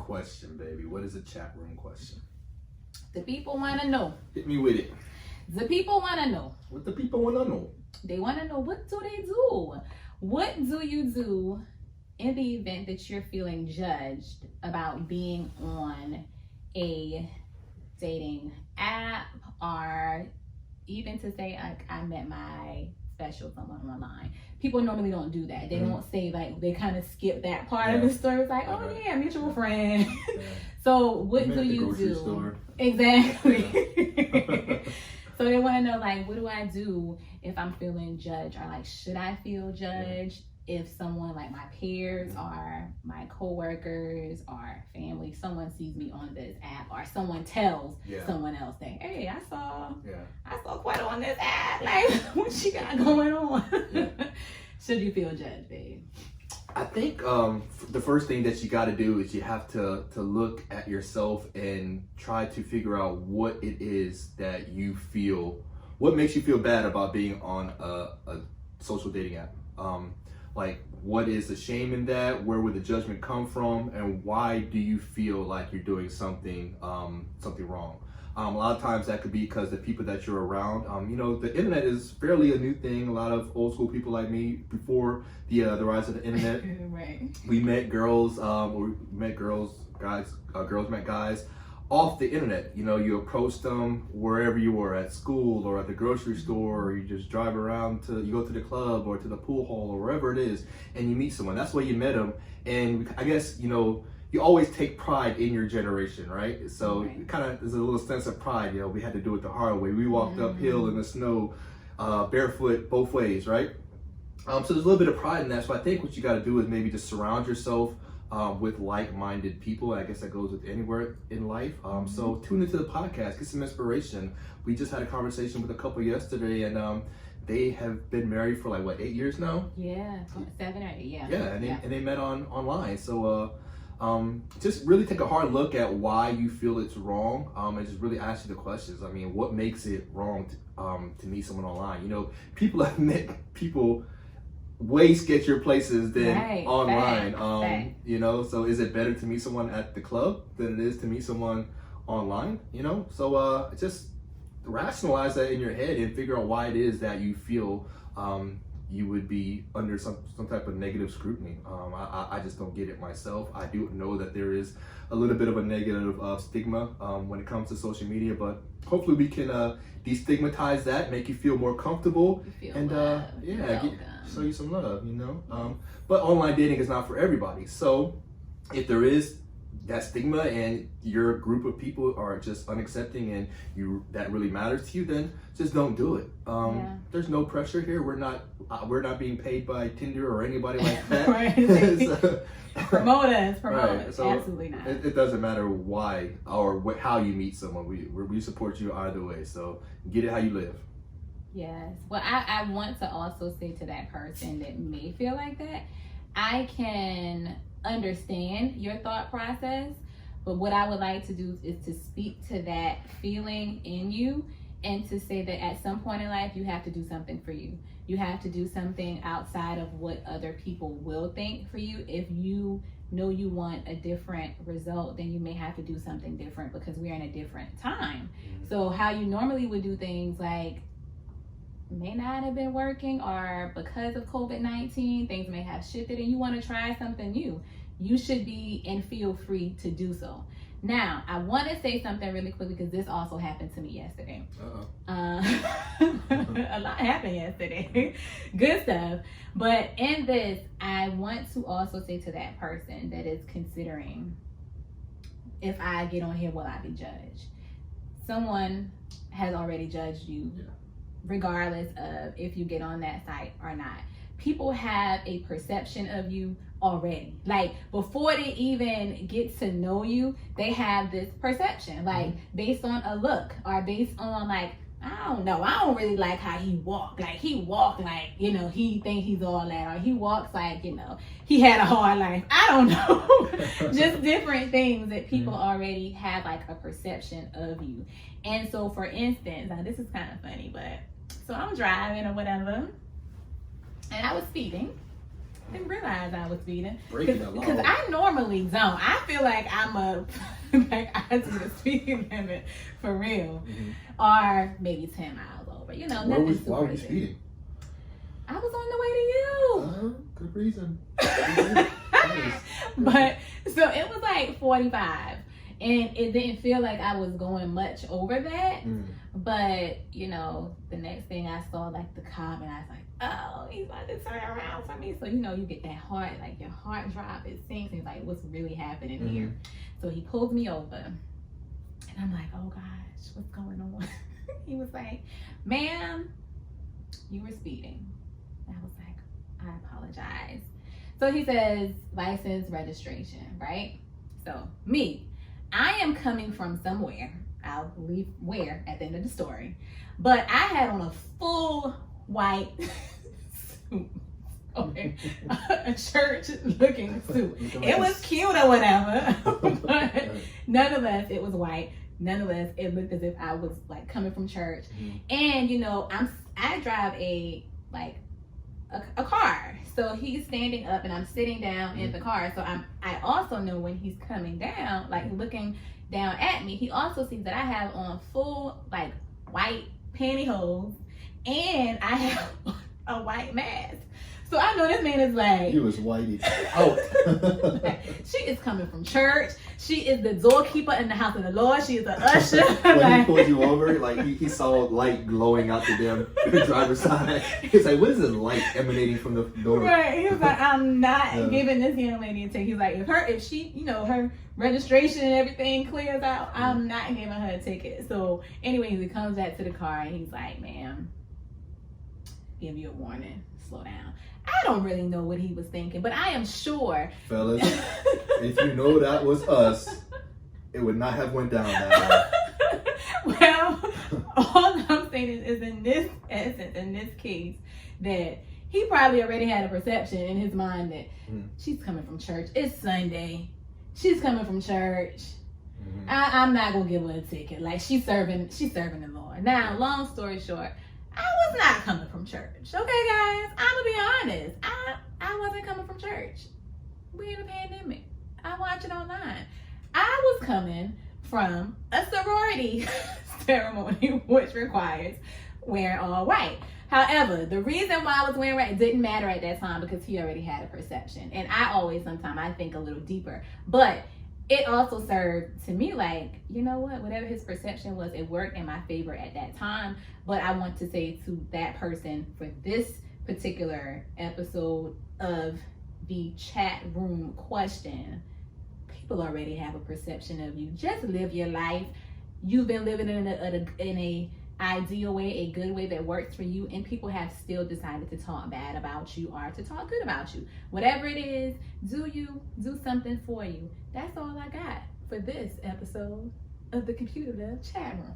question, baby? What is a chat room question? The people want to know. Hit me with it. The people want to know. What the people want to know? They want to know, what do they do? What do you do in the event that you're feeling judged about being on a dating app, or even to say, like, I met my special someone online? People normally don't do that. They don't say, like, they kind of skip that part of the story. It's like, oh yeah, mutual friend. So what do you do? Store. Exactly. So they want to know, like, what do I do if I'm feeling judged? Or, like, should I feel judged if someone, like my peers or my coworkers or family, someone sees me on this app, or someone tells someone else that, hey, I saw Quetta on this app. Like, what she got going on? Should you feel judged, babe? I think the first thing that you got to do is you have to look at yourself and try to figure out what it is that you feel, what makes you feel bad about being on a social dating app. Like, what is the shame in that? Where would the judgment come from? And why do you feel like you're doing something wrong? A lot of times that could be because the people that you're around, the internet is fairly a new thing. A lot of old school people like me, before the rise of the internet, we met girls, girls met guys off the internet. You approached them wherever you were, at school or at the grocery store, or you just drive around you go to the club or to the pool hall or wherever it is, and you meet someone. That's where you met them. And I guess, you always take pride in your generation, right? So it kind of there's a little sense of pride. We had to do it the hard way. We walked uphill in the snow, barefoot both ways, right? So there's a little bit of pride in that. So I think what you got to do is maybe just surround yourself with like-minded people. I guess that goes with anywhere in life. So tune into the podcast, get some inspiration. We just had a conversation with a couple yesterday, and they have been married for 8 years now? Yeah, 7 or 8, yeah. Yeah, and they met online. So just really take a hard look at why you feel it's wrong, and just really ask you the questions. I mean, what makes it wrong to meet someone online? People have met people way sketchier places than online. So is it better to meet someone at the club than it is to meet someone online? So just rationalize that in your head and figure out why it is that you feel you would be under some type of negative scrutiny. I just don't get it myself. I do know that there is a little bit of a negative stigma when it comes to social media, but hopefully we can destigmatize that, make you feel more comfortable, and show you some love, But online dating is not for everybody. So if there is that stigma and your group of people are just unaccepting and that really matters to you, then just don't do it. There's no pressure here. We're not being paid by Tinder or anybody like that. Promote us. So absolutely not. It doesn't matter why or how you meet someone. We support you either way. So get it how you live. Yes. Well, I want to also say to that person that may feel like that, I can understand your thought process, but what I would like to do is to speak to that feeling in you and to say that at some point in life you have to do something for you. You have to do something outside of what other people will think for you. If you know you want a different result, then you may have to do something different because we're in a different time. So how you normally would do things may not have been working, or because of COVID-19 things may have shifted and you want to try something new, you should be and feel free to do so. Now I want to say something really quickly because this also happened to me yesterday. A lot happened yesterday. Good stuff. But in this, I want to also say to that person that is considering, if I get on here, will I be judged? Someone has already judged you, regardless of if you get on that site or not. People have a perception of you already. Before they even get to know you, they have this perception, based on a look or based on I don't know, I don't really like how he walked. He walked he think he's all that, or he walks he had a hard life. I don't know. Just different things that people already have a perception of you. And so for instance, this is kind of funny, but so I'm driving or whatever, and I was speeding. didn't realize I was speeding. Breaking the law. Because I normally don't. I feel like I'm like I do the speed limit for real. Or maybe 10 miles over. You know, Why nothing were you crazy. speeding? I was on the way to you. Good reason. But so it was like 45, and it didn't feel like I was going much over that. But you know, the next thing I saw like the cop, and I was like, oh, he's about to turn around for me. So you know, you get that heart, like your heart drop, it sinks, and it's like, what's really happening here? So he pulled me over, and I'm like, oh gosh, what's going on? He was like, ma'am, you were speeding. I was like, I apologize. So he says, license, registration, right? So me, I am coming from somewhere. I'll leave where at the end of the story. But I had on a full white suit. Okay. A church looking suit. It was cute or whatever. But nonetheless, it was white. Nonetheless, it looked as if I was like coming from church. And you know, I drive a car. So he's standing up and I'm sitting down in the car. So I also know when he's coming down, like looking down at me, he also sees that I have on full like white pantyhose and I have a white mask. So I know this man is like, you was whitey out. like, she is coming from church. She is the doorkeeper in the house of the Lord. She is the usher. When he pulled you over, like he saw light glowing out the damn driver's side. He's like, what is this light emanating from the door? Right. He was like, I'm not giving this young lady a ticket. He's like, if she, you know, her registration and everything clears out, I'm not giving her a ticket. So anyways, he comes back to the car and he's like, ma'am, give you a warning. Slow down. I don't really know what he was thinking, but I am sure. Fellas, if you know that was us, it would not have went down that way. Well, all I'm saying is in this essence, in this case, that he probably already had a perception in his mind that she's coming from church. It's Sunday. She's coming from church. I'm not gonna give her a ticket. Like she's serving the Lord. Now, long story short, I was not coming from church. Okay, guys, I'm gonna be honest. I wasn't coming from church. We're in a pandemic. I watch it online. I was coming from a sorority ceremony, which requires wearing all white. However, the reason why I was wearing white didn't matter at that time because he already had a perception. And I always, sometimes I think a little deeper. But it also served to me like, you know what, whatever his perception was, it worked in my favor at that time. But I want to say to that person for this particular episode of the chat room question, people already have a perception of you. Just live your life. You've been living in a ideal way, a good way that works for you, and people have still decided to talk bad about you or to talk good about you. Whatever it is, do something for you. That's all I got for this episode of the Computer Love Chat Room.